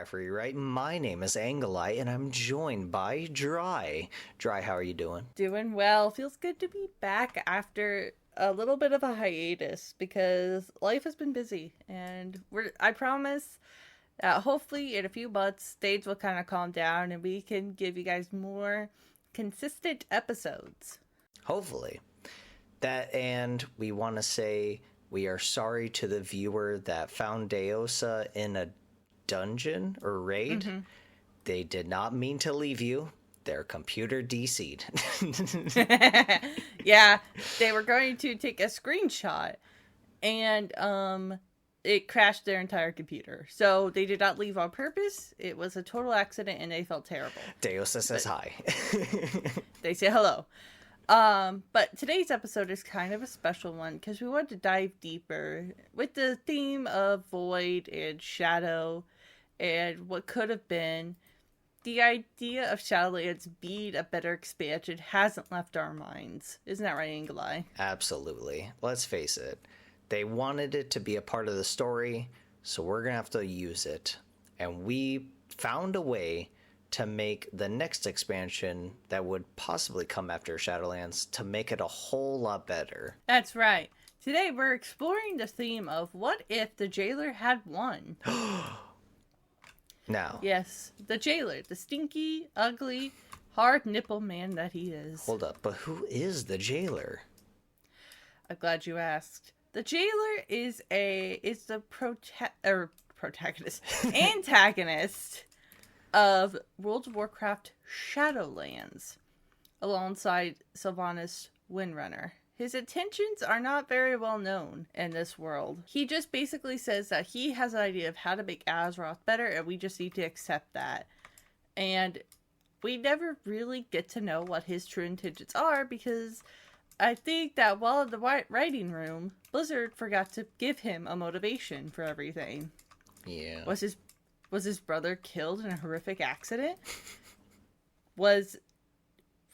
Jeffrey, right? My name is Angelite, and I'm joined by Dry. Dry, how are you doing? Doing well. Feels good to be back after a little bit of a hiatus because life has been busy, and I promise that hopefully in a few months things will kind of calm down and we can give you guys more consistent episodes. Hopefully. That, and we want to say we are sorry to the viewer that found Deosa in a dungeon or raid. Mm-hmm. They did not mean to leave you. Their computer DC'd. Yeah, they were going to take a screenshot and it crashed their entire computer. So they did not leave on purpose. It was a total accident and they felt terrible. Deosa says hi. They say hello. But today's episode is kind of a special one because we want to dive deeper with the theme of void and shadow and what could have been. The idea of Shadowlands being a better expansion hasn't left our minds. Isn't that right, Angelai? Absolutely. Let's face it. They wanted it to be a part of the story, so we're going to have to use it. And we found a way to make the next expansion that would possibly come after Shadowlands to make it a whole lot better. That's right. Today we're exploring the theme of what if the jailer had won? Now, Yes, the jailer, the stinky, ugly, hard nipple man that he is. hold up, but who is the jailer? I'm glad you asked. The jailer is the protagonist, antagonist of World of Warcraft Shadowlands, alongside Sylvanas Windrunner. His intentions are not very well known in this world. He just basically says that he has an idea of how to make Azeroth better, and we just need to accept that. And we never really get to know what his true intentions are because I think that while in the writing room, Blizzard forgot to give him a motivation for everything. Yeah. Was his brother killed in a horrific accident?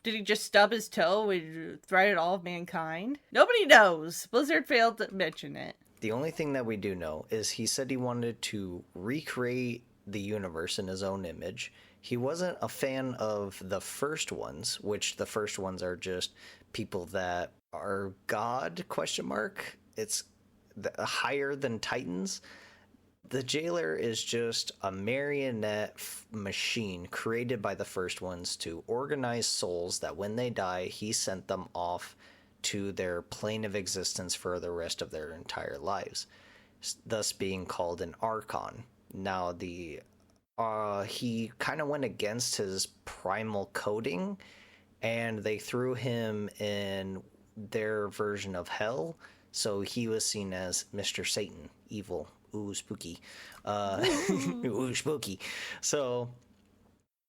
Did he just stub his toe and threaten all of mankind? Nobody knows. Blizzard failed to mention it. The only thing that we do know is he said he wanted to recreate the universe in his own image. He wasn't a fan of the first ones, which the first ones are just people that are God, question mark. It's higher than Titans. The jailer is just a marionette machine created by the first ones to organize souls that when they die, he sent them off to their plane of existence for the rest of their entire lives, thus being called an Archon. Now, he kind of went against his primal coding, and they threw him in their version of hell, so he was seen as Mr. Satan, evil. Ooh, spooky. Ooh, spooky. So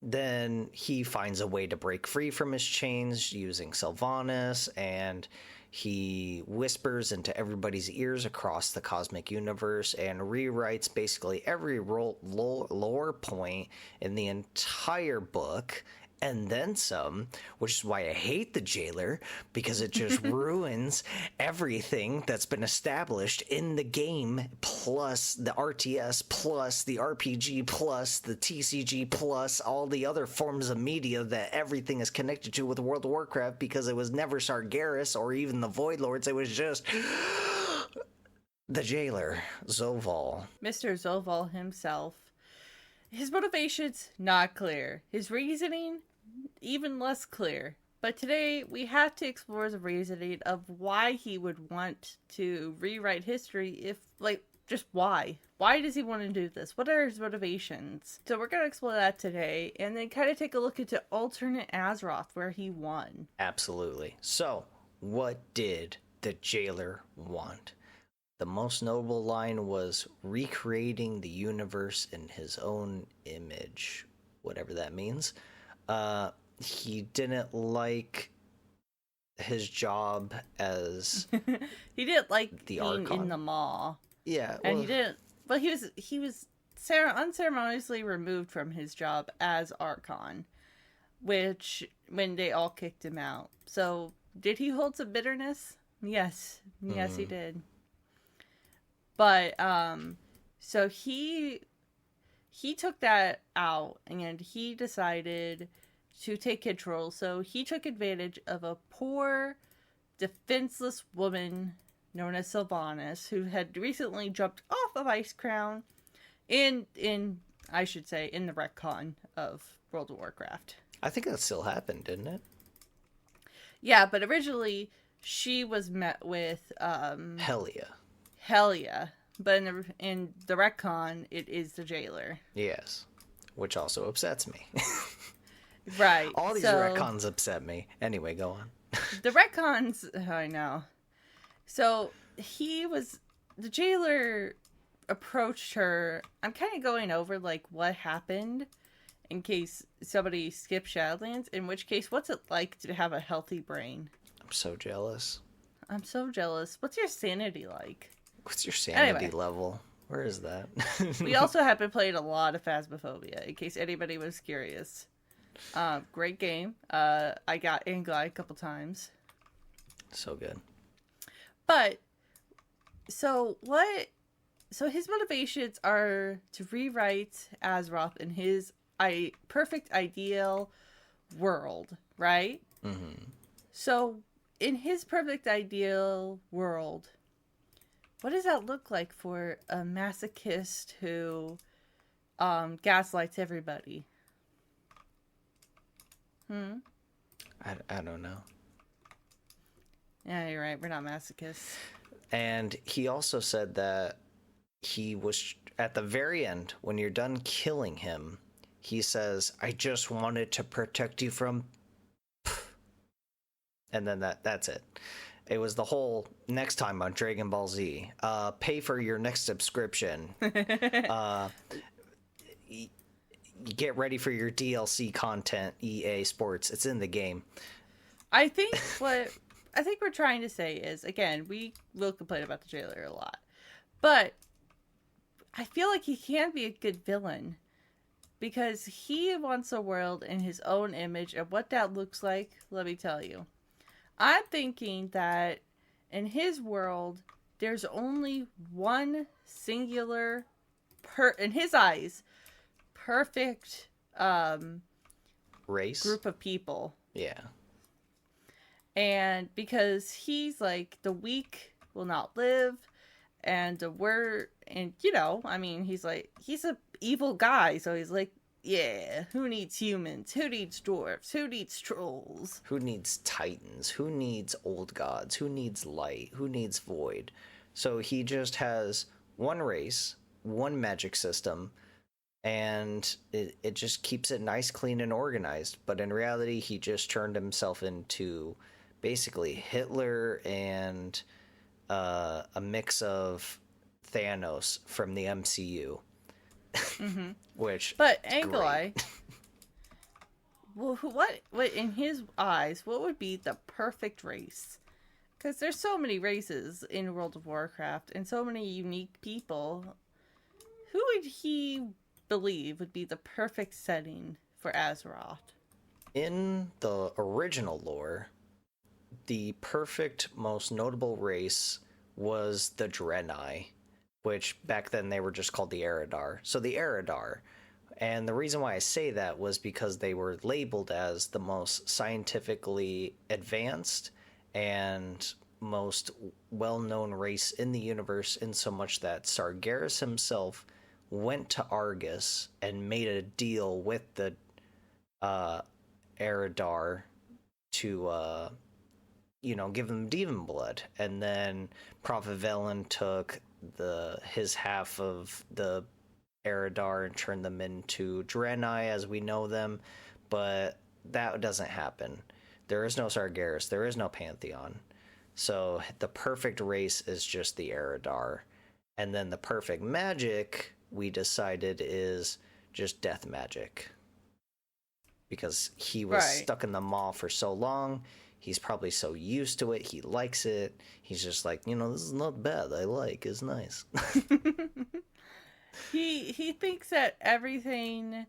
then he finds a way to break free from his chains using Sylvanas, and he whispers into everybody's ears across the cosmic universe and rewrites basically every lore point in the entire book, and then some, which is why I hate the jailer, because it just ruins everything that's been established in the game, plus the RTS, plus the RPG, plus the TCG, plus all the other forms of media that everything is connected to with World of Warcraft, because it was never Sargeras or even the Void Lords, it was just the jailer, Zoval. Mr. Zoval himself. His motivation's not clear. His reasoning, even less clear. But today, we have to explore the reasoning of why he would want to rewrite history just why? Why does he want to do this? What are his motivations? So we're going to explore that today, and then kind of take a look into alternate Azeroth, where he won. Absolutely. So, what did the jailer want? The most notable line was recreating the universe in his own image, whatever that means. He didn't like his job as He didn't like the being Archon. in the maw. Yeah, And he didn't. But he was unceremoniously removed from his job as Archon, when they all kicked him out. So, did he hold some bitterness? Yes, he did. But so he he took that out and he decided to take control. So he took advantage of a poor, defenseless woman known as Sylvanas, who had recently jumped off of Ice Crown in I should say in the retcon of World of Warcraft. I think that still happened, didn't it? Yeah, but originally she was met with Helia, but in the retcon, it is the jailer. Yes, which also upsets me. Right. All these retcons upset me. Anyway, go on. The retcons, I know. So the jailer approached her. I'm kind of going over like what happened in case somebody skipped Shadowlands, in which case, what's it like to have a healthy brain? I'm so jealous. I'm so jealous. What's your sanity like? What's your sanity level? Where is that? We also have been playing a lot of Phasmophobia, in case anybody was curious. Great game. I got Anglai a couple times. So good. But, so his motivations are to rewrite Azeroth in his perfect ideal world, right? Mm-hmm. So, in his perfect ideal world, what does that look like for a masochist who gaslights everybody? I don't know. Yeah, you're right. We're not masochists. And he also said that he was, at the very end, when you're done killing him, he says, I just wanted to protect you from... And then that's it. It was the whole next time on Dragon Ball Z. Pay for your next subscription. Get ready for your DLC content, EA Sports. It's in the game. I think we're trying to say is, again, we will complain about the jailer a lot, but I feel like he can be a good villain because he wants a world in his own image, and what that looks like, let me tell you. I'm thinking that in his world, there's only one singular, in his eyes, perfect race group of people. Yeah. And because he's like, the weak will not live, and he's a evil guy, so he's like, yeah, who needs humans? Who needs dwarves? Who needs trolls? Who needs titans? Who needs old gods? Who needs light? Who needs void? So he just has one race, one magic system, and it just keeps it nice, clean, and organized. But in reality, he just turned himself into basically Hitler and a mix of Thanos from the MCU. Mm-hmm. But Anglai, well, what in his eyes, what would be the perfect race? Because there's so many races in World of Warcraft and so many unique people. Who would he believe would be the perfect setting for Azeroth? In the original lore, the perfect, most notable race was the Draenei, which back then they were just called the Eridar. So the Eridar. And the reason why I say that was because they were labeled as the most scientifically advanced and most well-known race in the universe, in so much that Sargeras himself went to Argus and made a deal with the Eridar to give them demon blood. And then Prophet Velen took his half of the Eridar and turned them into Draenei as we know them, but that doesn't happen. There is no Sargeras, there is no Pantheon. So the perfect race is just the Eridar. And then the perfect magic, we decided, is just death magic. Because he was stuck in the maw for so long, he's probably so used to it, he likes it. He's just like, this is not bad, it's nice. He thinks that everything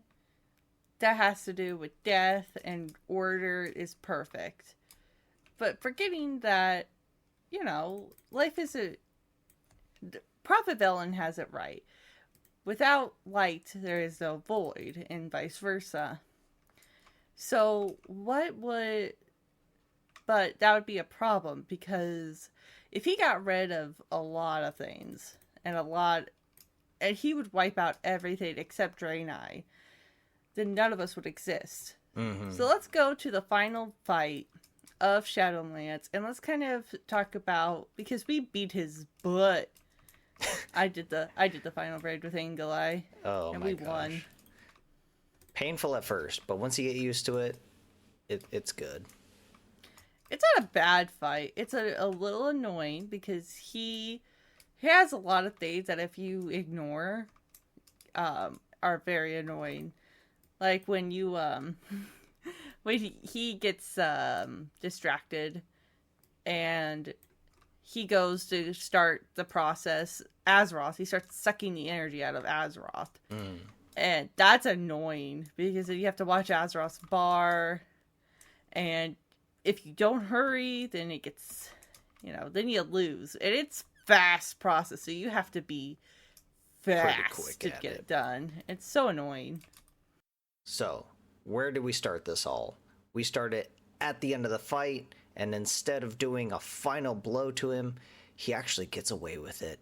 that has to do with death and order is perfect. But forgetting that, life is Prophet Velen has it right. without light, there is no void, and vice versa. So, but that would be a problem, because if he got rid of a lot of things, and he would wipe out everything except Draenei, then none of us would exist. Mm-hmm. So let's go to the final fight of Shadowlands, and let's kind of talk about, because we beat his butt. I did the final raid with Angelai, and we won. Painful at first, but once you get used to it, it's good. It's not a bad fight. It's a little annoying because he has a lot of things that if you ignore, are very annoying. Like when you when he gets distracted and he goes to start the process, Azeroth, he starts sucking the energy out of Azeroth. And that's annoying because you have to watch Azeroth's bar, and if you don't hurry, then it gets, then you lose. And it's fast process, so you have to be fast to get it done. It's so annoying. So, where do we start this all? We start it at the end of the fight, and instead of doing a final blow to him, he actually gets away with it.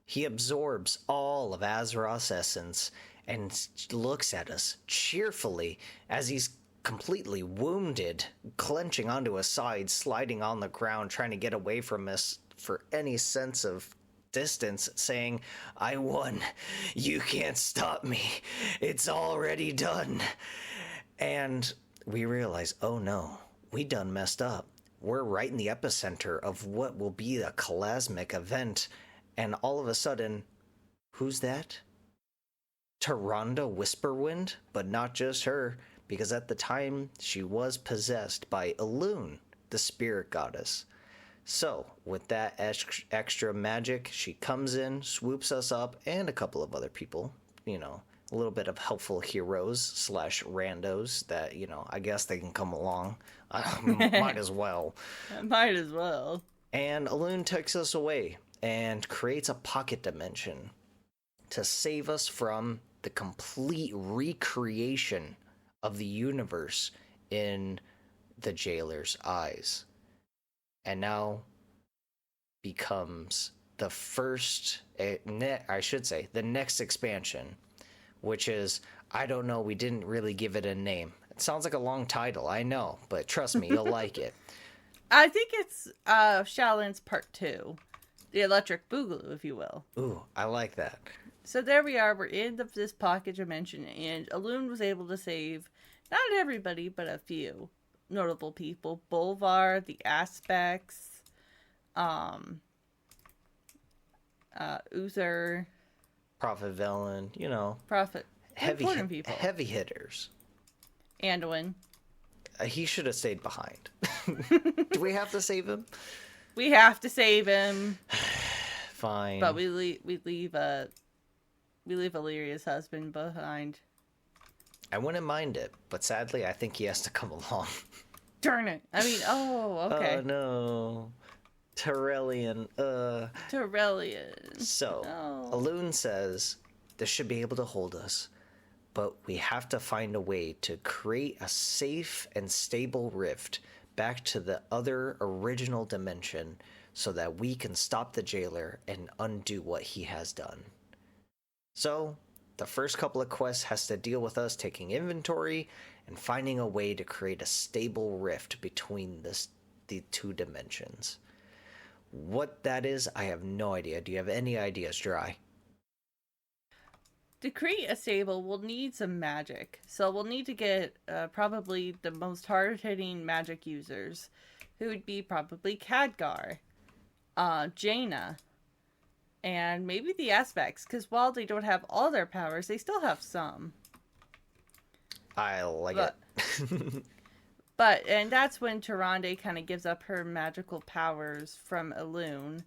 He absorbs all of Azeroth's essence and looks at us cheerfully as he's completely wounded, clenching onto his side, sliding on the ground, trying to get away from us for any sense of distance, saying, "I won. You can't stop me. It's already done." And we realize, oh no, we done messed up. We're right in the epicenter of what will be a cosmic event, and all of a sudden, who's that? Tyrande Whisperwind, but not just her, because at the time she was possessed by Elune, the spirit goddess. So, with that extra magic, she comes in, swoops us up, and a couple of other people, a little bit of helpful heroes / randos that, I guess they can come along. Might as well. Might as well. And Elune takes us away and creates a pocket dimension to save us from the complete recreation of the universe in the jailer's eyes. And now becomes the the next expansion, which is, I don't know, we didn't really give it a name. It sounds like a long title, I know, but trust me, you'll like it. I think it's Shadowlands Part 2. The Electric Boogaloo, if you will. Ooh, I like that. So there we are, we're in this pocket dimension, and Elune was able to save, not everybody, but a few notable people. Bolvar, the Aspects, Uther, Prophet Velen, Prophet, important people. Heavy hitters. Anduin. He should have stayed behind. Do we have to save him? We have to save him. Fine. But we leave Illyria's husband behind. I wouldn't mind it, but sadly, I think he has to come along. Darn it. I mean, okay. Oh, no. Tyrellian. Tyrellian. So, no. Elune says, this should be able to hold us, but we have to find a way to create a safe and stable rift back to the other original dimension so that we can stop the jailer and undo what he has done. So, the first couple of quests has to deal with us taking inventory and finding a way to create a stable rift between the two dimensions. What that is, I have no idea. Do you have any ideas, Dry? To create a stable, we'll need some magic. So we'll need to get probably the most hard-hitting magic users, who would be probably Khadgar, Jaina, and maybe the Aspects, because while they don't have all their powers, they still have some. I like it. And that's when Tyrande kind of gives up her magical powers from Elune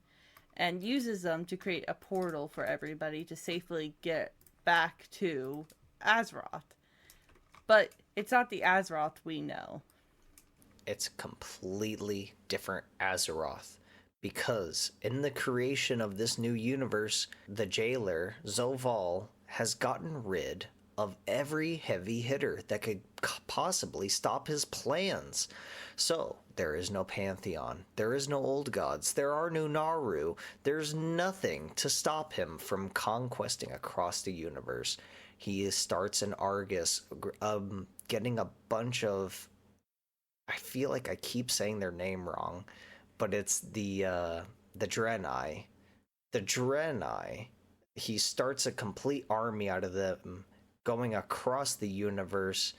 and uses them to create a portal for everybody to safely get back to Azeroth. But it's not the Azeroth we know. It's a completely different Azeroth. Because in the creation of this new universe, the jailer, Zoval, has gotten rid of every heavy hitter that could possibly stop his plans. So, there is no Pantheon, there is no old gods, there are no Naru, there's nothing to stop him from conquesting across the universe. He starts in Argus, getting a bunch of... I feel like I keep saying their name wrong, but it's the Draenei. The Draenei, he starts a complete army out of them, going across the universe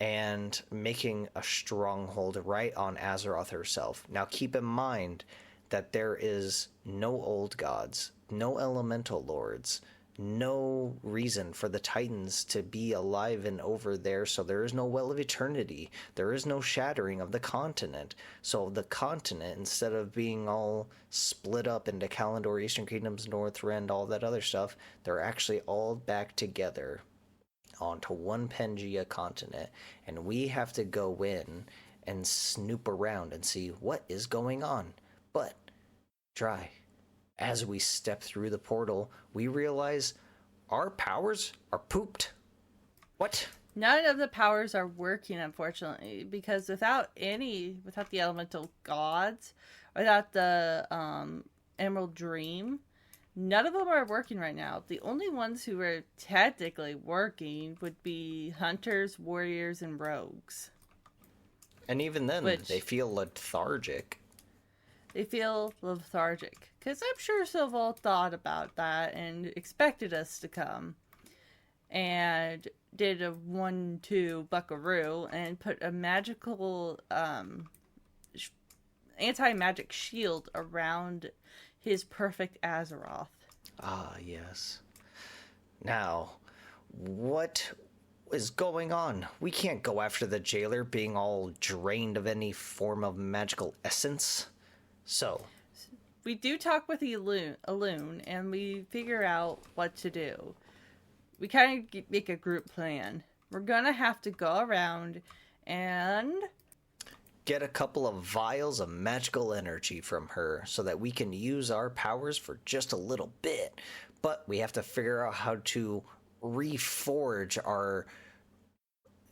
and making a stronghold right on Azeroth herself. Now keep in mind that there is no old gods, no elemental lords, no reason for the Titans to be alive and over there, so there is no Well of Eternity. There is no shattering of the continent. So the continent, instead of being all split up into Kalimdor, Eastern Kingdoms, Northrend, all that other stuff, they're actually all back together onto one Pangea continent, and we have to go in and snoop around and see what is going on. But, as we step through the portal, we realize our powers are pooped. What? None of the powers are working, unfortunately, because without the elemental gods, without the Emerald Dream, none of them are working right now. The only ones who are technically working would be hunters, warriors, and rogues. And even then, they feel lethargic. They feel lethargic. Because I'm sure Silval thought about that and expected us to come. And did a 1-2 buckaroo and put a magical anti-magic shield around his perfect Azeroth. Ah, yes. Now, what is going on? We can't go after the jailer being all drained of any form of magical essence. So, we do talk with Elune, and we figure out what to do. We kind of make a group plan. We're going to have to go around and get a couple of vials of magical energy from her so that we can use our powers for just a little bit. But we have to figure out how to reforge our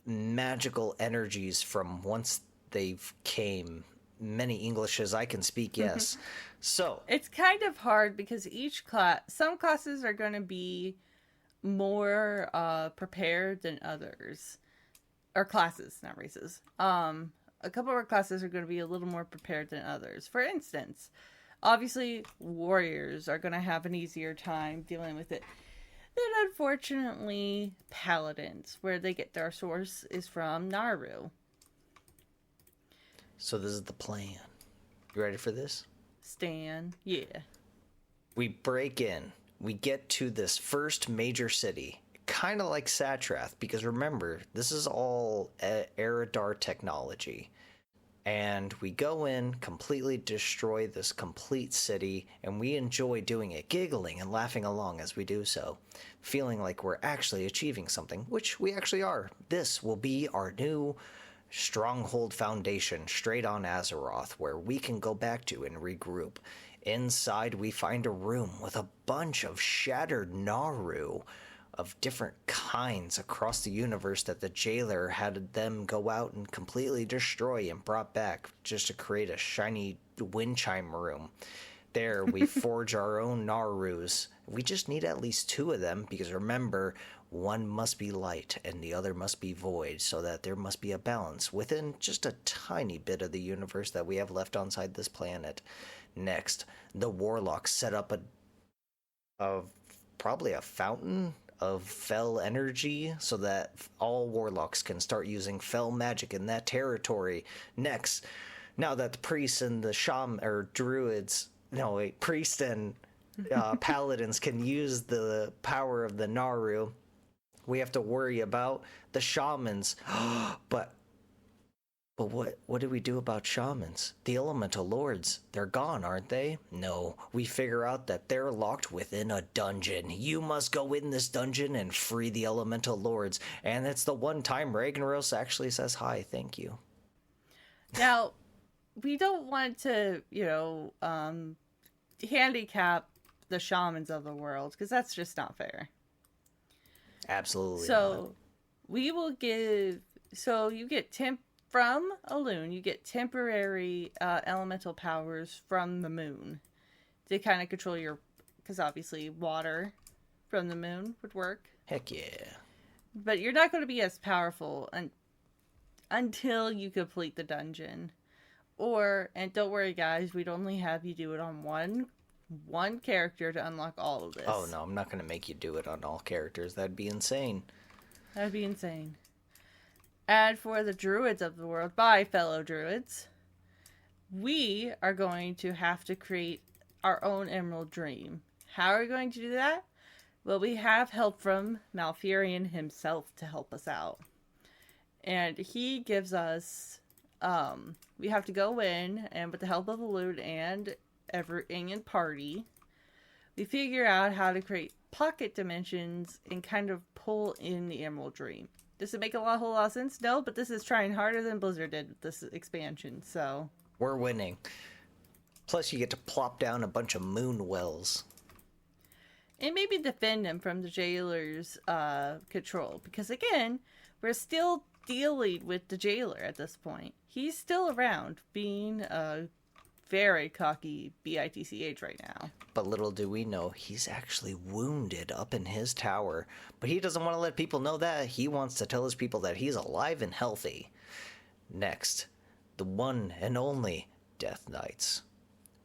magical energies from once they've came. Many Englishes I can speak, yes. So it's kind of hard because some classes are going to be more prepared than others. Or classes, not races. A couple of our classes are going to be a little more prepared than others. For instance, obviously, warriors are going to have an easier time dealing with it than, unfortunately, paladins, where they get their source is from Naru. So this is the plan. You ready for this? Stan, yeah. We break in. We get to this first major city. Kind of like Satrath, because remember, this is all Eridar technology. And we go in, completely destroy this complete city, and we enjoy doing it, giggling and laughing along as we do so, feeling like we're actually achieving something, which we actually are. This will be our new stronghold foundation straight on Azeroth, where we can go back to and regroup. Inside, we find a room with a bunch of shattered Naru of different kinds across the universe that the jailer had them go out and completely destroy and brought back just to create a shiny wind chime room. There, we forge our own Narus. We just need at least 2 of them, because remember, one must be light and the other must be void, so that there must be a balance within just a tiny bit of the universe that we have left onside this planet. Next, the warlocks set up probably a fountain of fell energy so that all warlocks can start using fell magic in that territory. Next, now that the priests and the priests and paladins can use the power of the Naru, we have to worry about the shamans. But what do we do about shamans? The elemental lords, they're gone, aren't they? No, we figure out that they're locked within a dungeon. You must go in this dungeon and free the elemental lords. And it's the one time Ragnaros actually says hi, thank you. Now, we don't want to, handicap the shamans of the world, because that's just not fair. Absolutely not. So we will give. So you get from a loon. You get temporary elemental powers from the moon to kind of control your. Because obviously water from the moon would work. Heck yeah. But you're not going to be as powerful until you complete the dungeon. And don't worry guys, we'd only have you do it on one character to unlock all of this. Oh no, I'm not going to make you do it on all characters. That'd be insane. That'd be insane. And for the druids of the world, by fellow druids, we are going to have to create our own Emerald Dream. How are we going to do that? Well, we have help from Malfurion himself to help us out. And he gives us, we have to go in, and with the help of the loot and everything in party, we figure out how to create pocket dimensions and kind of pull in the Emerald Dream. Does it make a whole lot of sense? No, but this is trying harder than Blizzard did with this expansion, so. We're winning. Plus, you get to plop down a bunch of moon wells. And maybe defend him from the jailer's control. Because again, we're still dealing with the jailer at this point. He's still around, being a very cocky bitch right now. But little do we know, he's actually wounded up in his tower. But he doesn't want to let people know that. He wants to tell his people that he's alive and healthy. Next, the one and only Death Knights.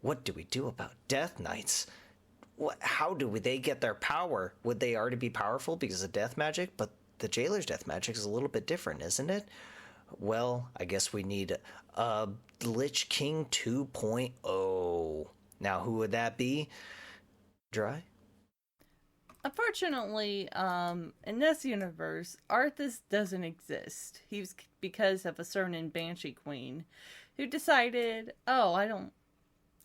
What do we do about Death Knights? How do they get their power? Would they already be powerful because of death magic? But the jailer's death magic is a little bit different, isn't it? Well, I guess we need a Lich King 2.0. Now, who would that be? Dry? Unfortunately, in this universe, Arthas doesn't exist. He's because of a certain Banshee Queen who decided, oh, I don't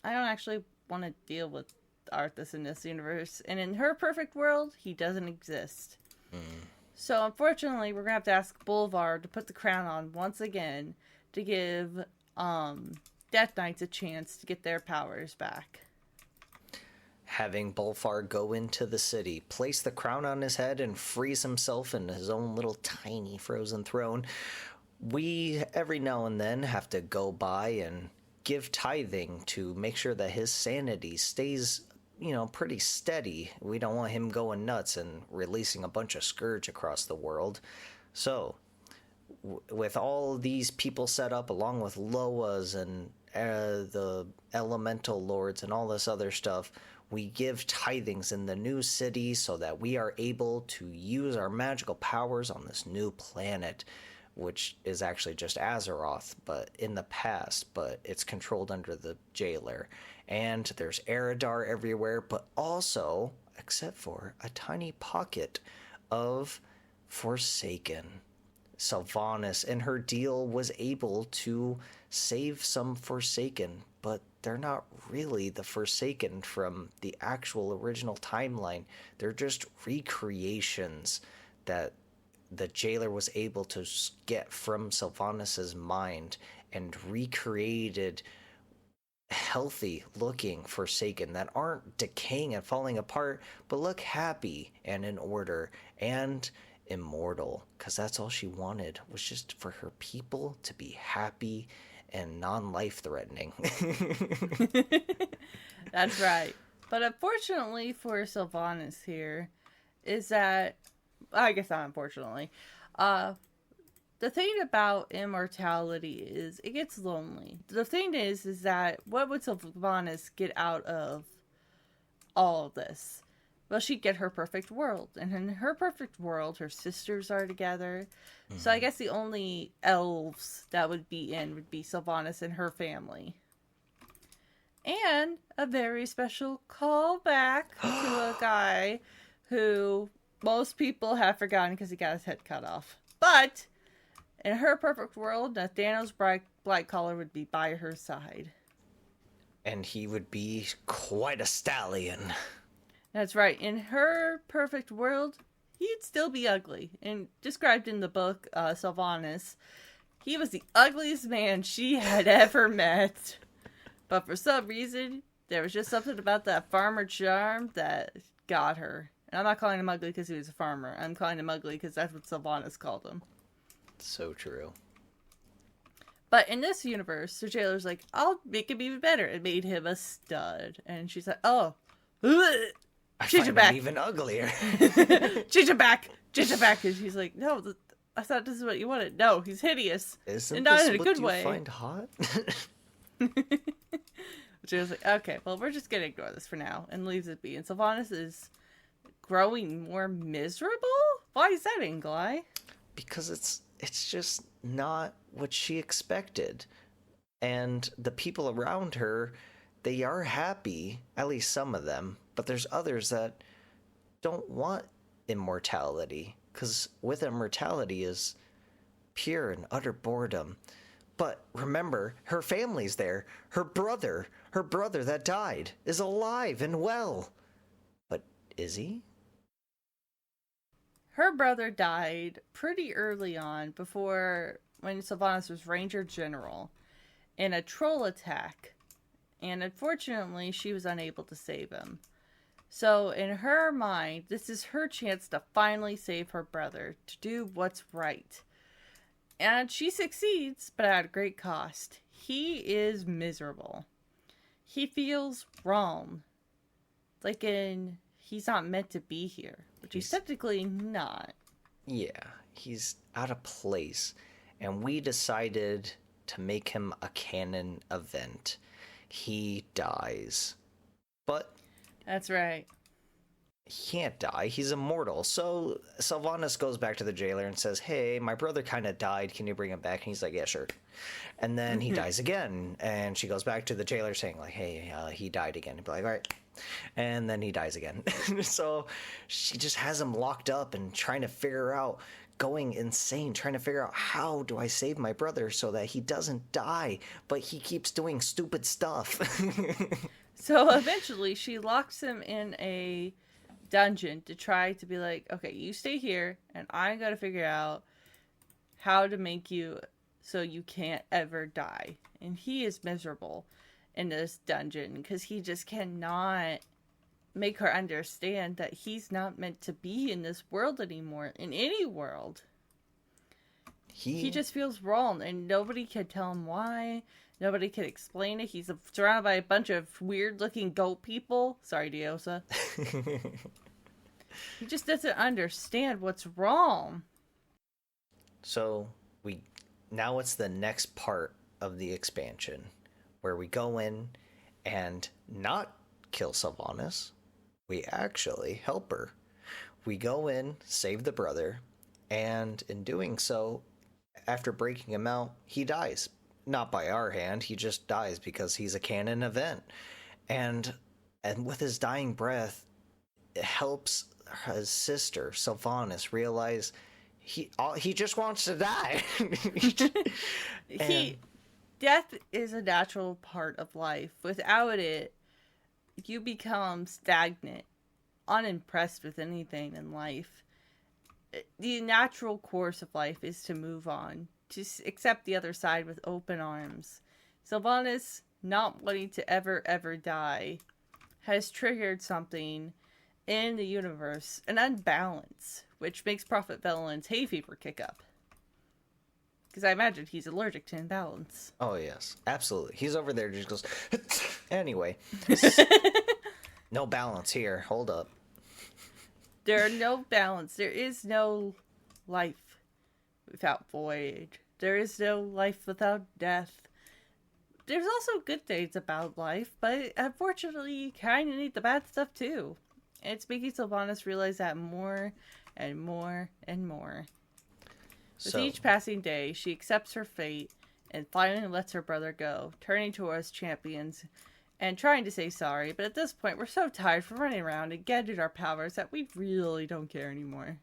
actually want to deal with Arthas in this universe. And in her perfect world, he doesn't exist. So unfortunately, we're going to have to ask Boulevard to put the crown on once again to give Death Knights a chance to get their powers back. Having Bolfar go into the city, place the crown on his head, and freeze himself in his own little tiny frozen throne, we every now and then have to go by and give tithing to make sure that his sanity stays, pretty steady. We don't want him going nuts and releasing a bunch of scourge across the world. So, with all these people set up, along with Loas and the elemental lords and all this other stuff, we give tithings in the new city so that we are able to use our magical powers on this new planet, which is actually just Azeroth, but in the past, but it's controlled under the jailer. And there's Eridar everywhere, but also, except for a tiny pocket of Forsaken. Sylvanas and her deal was able to save some Forsaken, but they're not really the Forsaken from the actual original timeline. They're just recreations that the jailer was able to get from Sylvanas' mind and recreated healthy looking Forsaken that aren't decaying and falling apart, but look happy and in order and immortal, because that's all she wanted, was just for her people to be happy and non-life threatening. That's right. But unfortunately for Sylvanas here is that, I guess not unfortunately, the thing about immortality is it gets lonely. The thing is that what would Sylvanas get out of all of this? Well, she'd get her perfect world. And in her perfect world, her sisters are together. Mm-hmm. So I guess the only elves that would be Sylvanas and her family. And a very special callback to a guy who most people have forgotten because he got his head cut off. But in her perfect world, Nathaniel's Blightcaller would be by her side. And he would be quite a stallion. That's right. In her perfect world, he'd still be ugly. And described in the book, Sylvanas, he was the ugliest man she had ever met. But for some reason, there was just something about that farmer charm that got her. And I'm not calling him ugly because he was a farmer. I'm calling him ugly because that's what Sylvanas called him. So true. But in this universe, the jailer's like, I'll make him even better. It made him a stud. And she's like, oh. I Change find it back. him even uglier. Change it back. Change it back. And she's like, no, I thought this is what you wanted. No, he's hideous. Isn't and not this in a what good you way. find hot? She was like, okay, well, we're just going to ignore this for now. And leaves it be. And Sylvanas is growing more miserable? Why is that, Inglai? Because it's just not what she expected. And the people around her, they are happy, at least some of them, but there's others that don't want immortality, because with immortality is pure and utter boredom. But remember, her family's there. Her brother that died, is alive and well. But is he? Her brother died pretty early on, when Sylvanas was Ranger General, in a troll attack. And unfortunately, she was unable to save him. So in her mind, this is her chance to finally save her brother, to do what's right. And she succeeds, but at a great cost. He is miserable. He feels wrong. Like he's not meant to be here, which he's technically not. Yeah, he's out of place. And we decided to make him a canon event. He dies. But That's right. he can't die. He's immortal. So Sylvanas goes back to the jailer and says, hey, my brother kind of died. Can you bring him back? And he's like, yeah, sure. And then he dies again. And she goes back to the jailer saying, like, hey, he died again. He'd be like, all right. And then he dies again. So she just has him locked up and trying to figure out, going insane, trying to figure out, how do I save my brother so that he doesn't die, but he keeps doing stupid stuff. So eventually she locks him in a dungeon to try to be like, okay, you stay here and I gotta figure out how to make you so you can't ever die. And he is miserable in this dungeon because he just cannot make her understand that he's not meant to be in this world anymore, in any world. He just feels wrong and nobody can tell him why. Nobody can explain it. He's surrounded by a bunch of weird-looking goat people. Sorry, Diosa. He just doesn't understand what's wrong. So now it's the next part of the expansion where we go in and not kill Sylvanas. We actually help her. We go in, save the brother, and in doing so, after breaking him out, he dies. Not by our hand, he just dies because he's a canon event. And with his dying breath, it helps his sister, Sylvanas, realize he just wants to die. Death is a natural part of life. Without it, you become stagnant, unimpressed with anything in life. The natural course of life is to move on, to accept the other side with open arms. Sylvanas, not wanting to ever die, has triggered something in the universe, an unbalance, which makes Prophet Velen's hay fever kick up. Because I imagine he's allergic to imbalance. Oh, yes. Absolutely. He's over there, just goes... Anyway. No balance here. Hold up. There are no balance. There is no life without void. There is no life without death. There's also good things about life, but unfortunately, you kind of need the bad stuff too. And it's making Sylvanas realize that more and more and more. With each passing day, she accepts her fate and finally lets her brother go, turning to us champions and trying to say sorry. But at this point, we're so tired from running around and getting our powers that we really don't care anymore.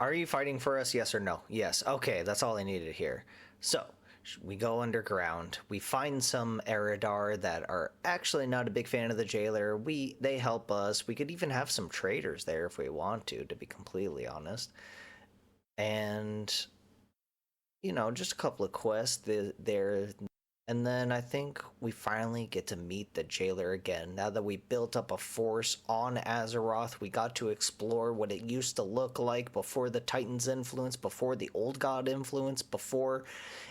Are you fighting for us? Yes or no? Yes. Okay, that's all I needed to hear. So, we go underground. We find some Eridar that are actually not a big fan of the jailer. They help us. We could even have some traders there if we want to be completely honest. And, just a couple of quests. They're And then I think we finally get to meet the jailer again. Now that we built up a force on Azeroth, we got to explore what it used to look like before the Titan's influence, before the Old God influence, before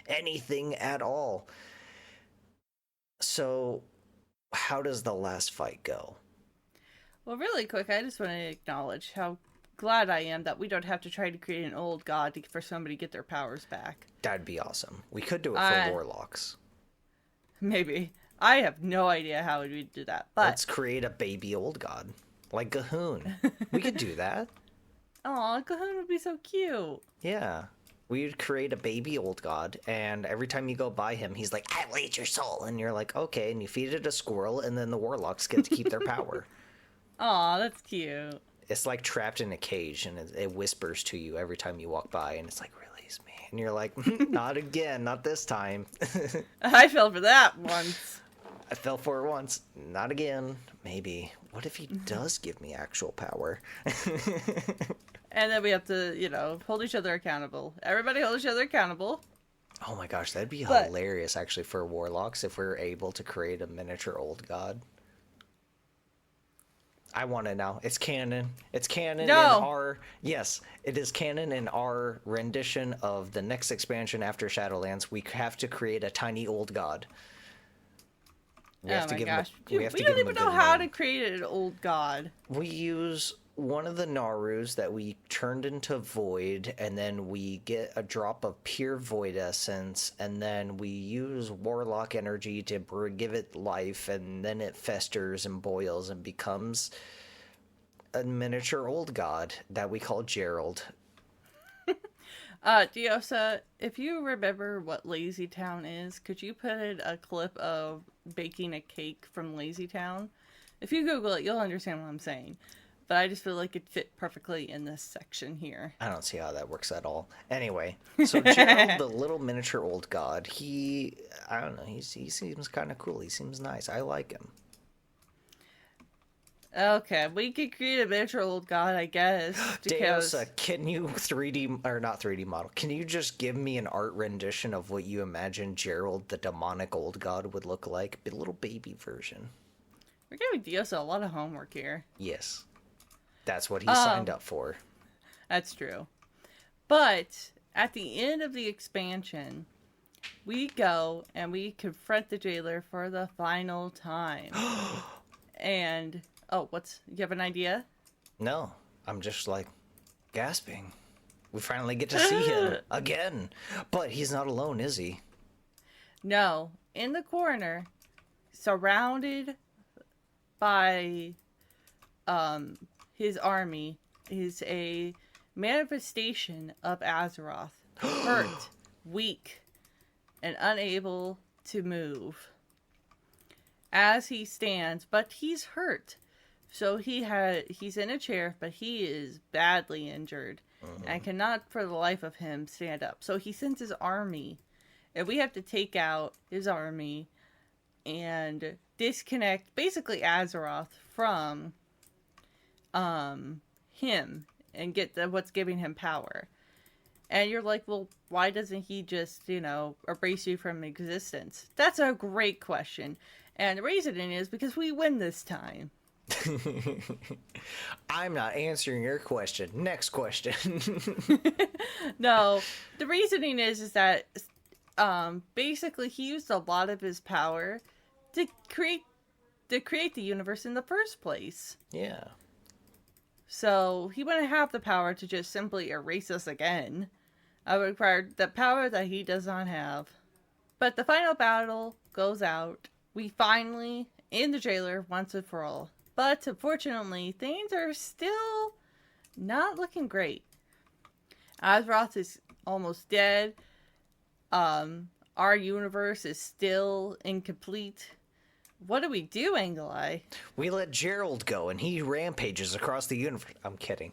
anything at all. So, how does the last fight go? Well, really quick, I just want to acknowledge how glad I am that we don't have to try to create an old god for somebody to get their powers back. That'd be awesome. We could do it for I warlocks. Maybe. I have no idea how we'd do that, but Let's create a baby old god. Like Gahoon. We could do that. oh, Cahoon would be so cute. Yeah. We'd create a baby old god, and every time you go by him, he's like, I will eat your soul. And you're like, okay, and you feed it a squirrel, and then the warlocks get to keep their power. Aw, that's cute. It's like trapped in a cage, and it whispers to you every time you walk by, and it's like, release me. And you're like, not again, not this time. I fell for that once. I fell for it once. Not again. Maybe. What if he does give me actual power? And then we have to, hold each other accountable. Everybody hold each other accountable. Oh my gosh, that'd be But- hilarious actually for warlocks if we are able to create a miniature old god. I want it now. It's canon. It's canon No. in our... Yes, it is canon in our rendition of the next expansion after Shadowlands. We have to create a tiny old god. We have to give him a, we don't even know how to create an old god. We use one of the Narus that we turned into void, and then we get a drop of pure void essence, and then we use warlock energy to give it life, and then it festers and boils and becomes a miniature old god that we call Gerald. Diosa, if you remember what Lazy Town is, could you put in a clip of baking a cake from Lazy Town? If you Google it, you'll understand what I'm saying. But I just feel like it fit perfectly in this section here. I don't see how that works at all. Anyway, so Gerald, the little miniature old god, I don't know, he seems kind of cool. He seems nice. I like him. Okay, we could create a miniature old god, I guess. Because... Deosa, can you 3D, or not 3D model, can you just give me an art rendition of what you imagine Gerald, the demonic old god, would look like? A little baby version. We're giving Diosa a lot of homework here. Yes. That's what he signed up for. That's true. But at the end of the expansion, we go and we confront the jailer for the final time. And, you have an idea? No, I'm just like gasping. We finally get to see him again. But he's not alone, is he? No. In the corner, surrounded by his army, is a manifestation of Azeroth, hurt, weak, and unable to move. As he stands, but he's hurt. So he's in a chair, but he is badly injured and cannot for the life of him stand up. So he sends his army, and we have to take out his army and disconnect basically Azeroth from him and get what's giving him power. And you're like, well, why doesn't he just, erase you from existence? That's a great question. And the reasoning is because we win this time. I'm not answering your question. Next question. No, the reasoning is that basically he used a lot of his power to create the universe in the first place. Yeah. So he wouldn't have the power to just simply erase us again. I would require the power that he does not have. But the final battle goes out. We finally end the jailer once and for all. But unfortunately, things are still not looking great. Azeroth is almost dead. Our universe is still incomplete. What do we do, Angelai? We let Gerald go, and he rampages across the universe. I'm kidding.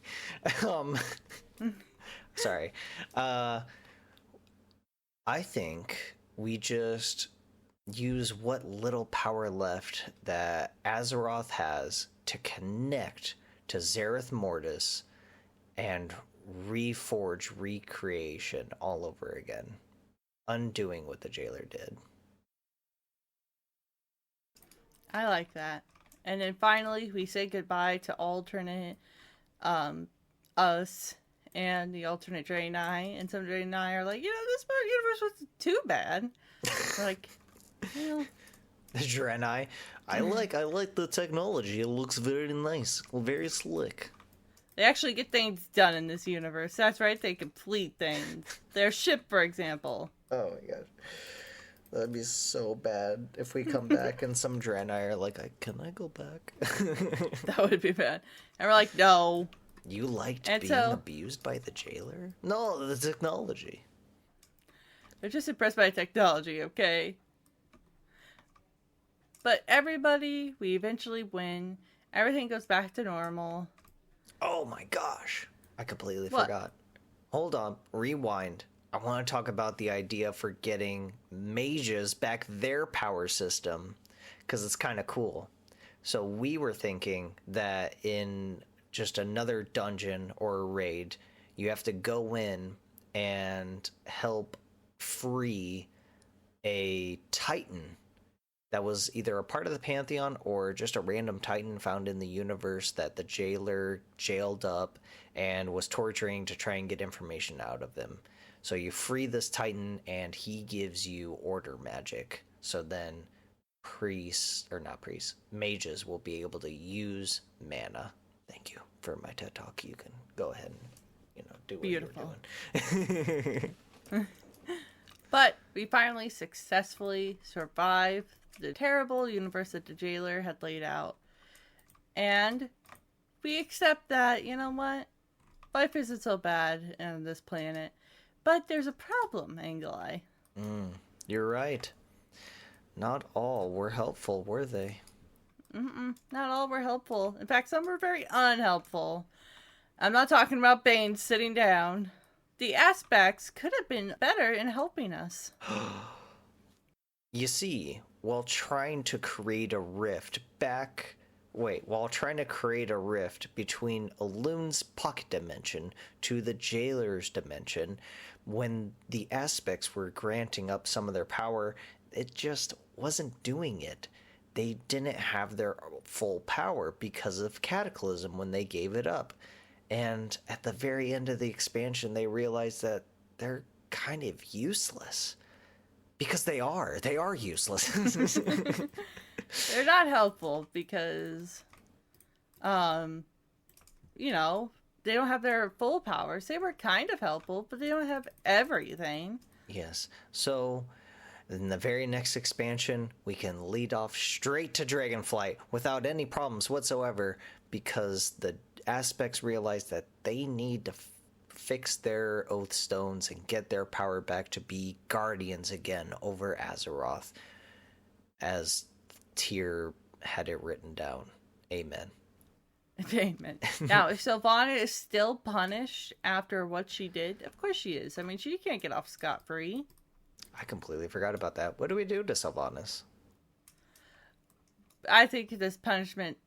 Sorry. I think we just use what little power left that Azeroth has to connect to Zereth Mortis and reforge recreation all over again, undoing what the jailer did. I like that. And then finally, we say goodbye to alternate us and the alternate Draenei. And some Draenei are like, this universe wasn't too bad. We're like, well, The Draenei. I like the technology. It looks very nice. Very slick. they actually get things done in this universe. That's right, they complete things. Their ship, for example. Oh my god. That'd be so bad if we come back and some Draenei are like, can I go back? That would be bad. And we're like, no. You liked And being so- abused by the jailer? No, the technology. They're just impressed by technology, okay? But everybody, we eventually win. Everything goes back to normal. Oh my gosh. I completely What? forgot. Hold on. Rewind. I want to talk about the idea for getting mages back their power system, because it's kind of cool. So we were thinking that in just another dungeon or raid, you have to go in and help free a titan that was either a part of the Pantheon or just a random titan found in the universe that the jailer jailed up and was torturing to try and get information out of them. So you free this titan and he gives you order magic. So then mages will be able to use mana. Thank you for my TED Talk. You can go ahead and, do what Beautiful. you're doing. But we finally successfully survived the terrible universe that the jailer had laid out. And we accept that, you know what? Life isn't so bad on this planet. But there's a problem, Angelai. You're right. Not all were helpful, were they? Not all were helpful. In fact, some were very unhelpful. I'm not talking about Bane sitting down. The aspects could have been better in helping us. You see, while trying to create a rift between Elun's pocket dimension to the jailer's dimension, when the aspects were granting up some of their power, it just wasn't doing it. They didn't have their full power because of Cataclysm when they gave it up. And at the very end of the expansion, they realized that they're kind of useless. Because they are useless. They're not helpful because, they don't have their full powers. They were kind of helpful, but they don't have everything. Yes. So, in the very next expansion, we can lead off straight to Dragonflight without any problems whatsoever, because the aspects realize that they need to fix their oath stones and get their power back to be guardians again over Azeroth, as Tyr had it written down. Amen. Amen. Now, if Sylvana is still punished after what she did, of course she is. I mean, she can't get off scot-free. I completely forgot about that. What do we do to Sylvanas? I think this punishment,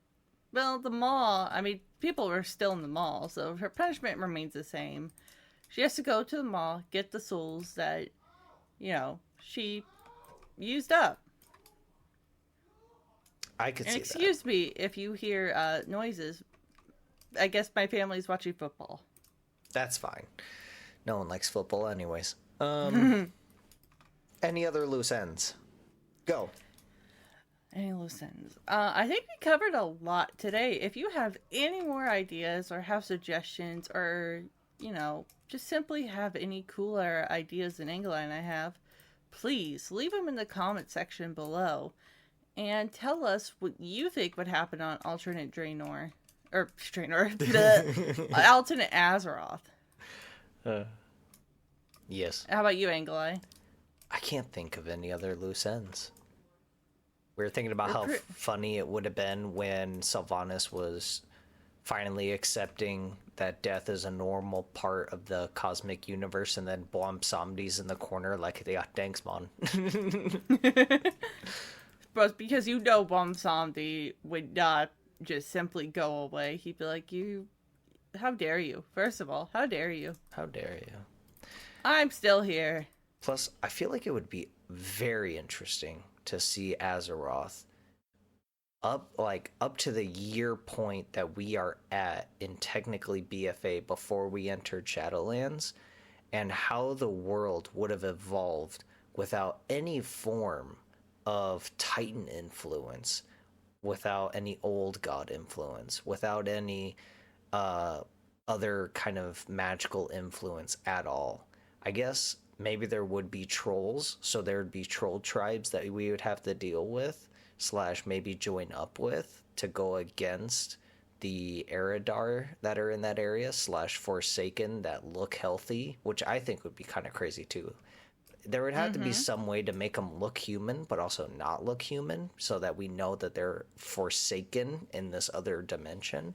well, the mall, I mean, people were still in the mall, so her punishment remains the same. She has to go to the mall, get the souls that, she used up. I could And see excuse me if you hear noises. I guess my family's watching football. That's fine. No one likes football anyways. Any other loose ends? Go. Any loose ends? I think we covered a lot today. If you have any more ideas or have suggestions or, just simply have any cooler ideas than Angela and I have, please leave them in the comment section below and tell us what you think would happen on alternate Draenor. Or Draenor. The alternate Azeroth. Yes. How about you, Angelai? I can't think of any other loose ends. We were thinking about how funny it would have been when Sylvanas was finally accepting that death is a normal part of the cosmic universe, and then Blomsomdi's in the corner like, yeah, thanks, man. But because Blomsomdi would not just simply go away. He'd be like, how dare you? First of all, how dare you? How dare you? I'm still here. Plus, I feel like it would be very interesting to see Azeroth up to the year point that we are at in technically BFA before we entered Shadowlands, and how the world would have evolved without any form of Titan influence, without any old god influence, without any other kind of magical influence at all. I guess maybe there would be trolls, so there would be troll tribes that we would have to deal with, slash maybe join up with to go against the Eridar that are in that area, slash Forsaken that look healthy, which I think would be kind of crazy too. There would have to be some way to make them look human, but also not look human, so that we know that they're Forsaken in this other dimension.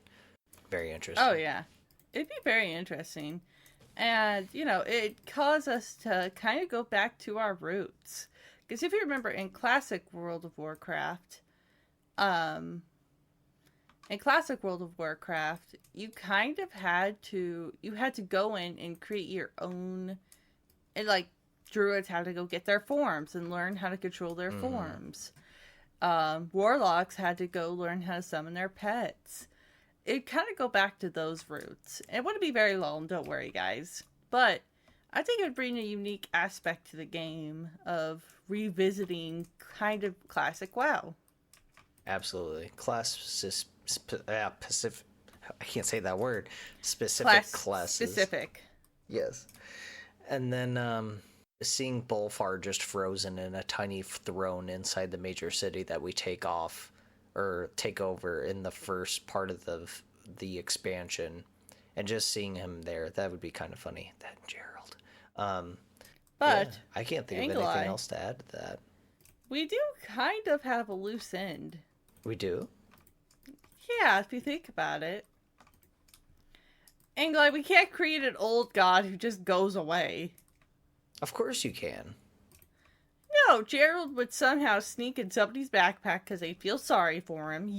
Very interesting. Oh, yeah. It'd be very interesting. And, you know, it caused us to kind of go back to our roots. Because if you remember in classic World of Warcraft, you kind of had to go in and create your own, and like druids had to go get their forms and learn how to control their forms. Warlocks had to go learn how to summon their pets. It kind of go back to those roots. It wouldn't be very long, don't worry, guys. But I think it would bring a unique aspect to the game of revisiting kind of classic WoW. Absolutely. Pacific. I can't say that word. Specific classes. Specific. Yes. And then seeing Bolfar just frozen in a tiny throne inside the major city that we take over in the first part of the expansion, and just seeing him there, that would be kind of funny. That Gerald. But yeah, I can't think of anything else to add to that. We do kind of have a loose end. We do? Yeah, if you think about it. Anglai, we can't create an old god who just goes away. Of course you can. No, Gerald would somehow sneak in somebody's backpack because they feel sorry for him,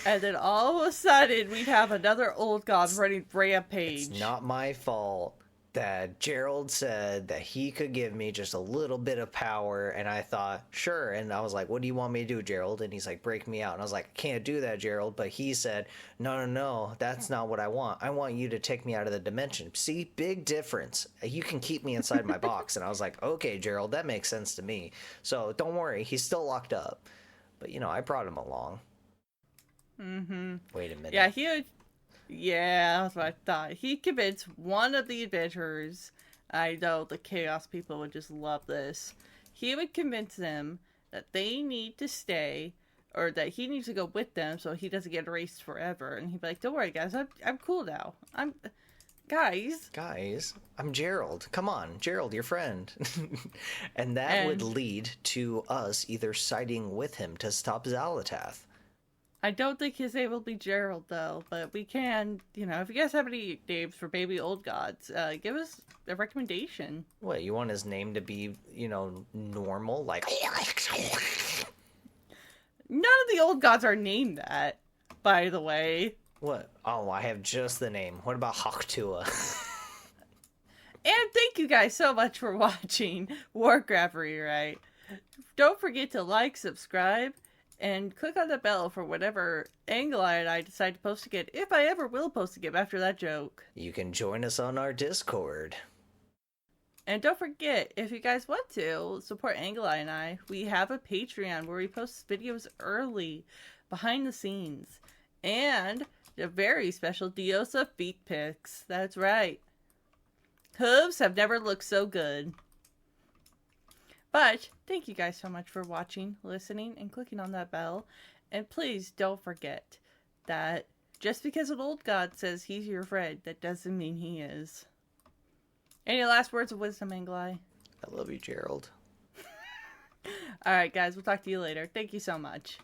and then all of a sudden we'd have another old god running rampage. It's not my fault that Gerald said that he could give me just a little bit of power, and I thought, sure, and I was like, what do you want me to do, Gerald? And he's like, break me out. And I was like, I can't do that, Gerald. But he said, no, that's not what I want. I want you to take me out of the dimension. See, big difference. You can keep me inside my box. And I was like, okay, Gerald, that makes sense to me. So don't worry, he's still locked up. But, I brought him along. Wait a minute. Yeah, he would... Yeah, that's what I thought. He convinced one of the adventurers, I know the Chaos people would just love this, he would convince them that they need to stay, or that he needs to go with them so he doesn't get erased forever. And he'd be like, don't worry, guys, I'm cool now. Guys, I'm Gerald. Come on, Gerald, your friend. And that would lead to us either siding with him to stop Xal'atath. I don't think his name will be Gerald, though, but we can, if you guys have any names for baby old gods, give us a recommendation. What, you want his name to be, normal? Like... None of the old gods are named that, by the way. What? Oh, I have just the name. What about Haktua? And thank you guys so much for watching Warcraft Rewrite. Don't forget to like, subscribe, and click on the bell for whatever Anglai and I decide to post again, if I ever will post again after that joke. You can join us on our Discord. And don't forget, if you guys want to support Anglai and I, we have a Patreon where we post videos early, behind the scenes, and a very special Diosa feet pics. That's right. Hooves have never looked so good. But thank you guys so much for watching, listening, and clicking on that bell. And please don't forget that just because an old god says he's your friend, that doesn't mean he is. Any last words of wisdom, Anglai? I love you, Gerald. Alright, guys, we'll talk to you later. Thank you so much.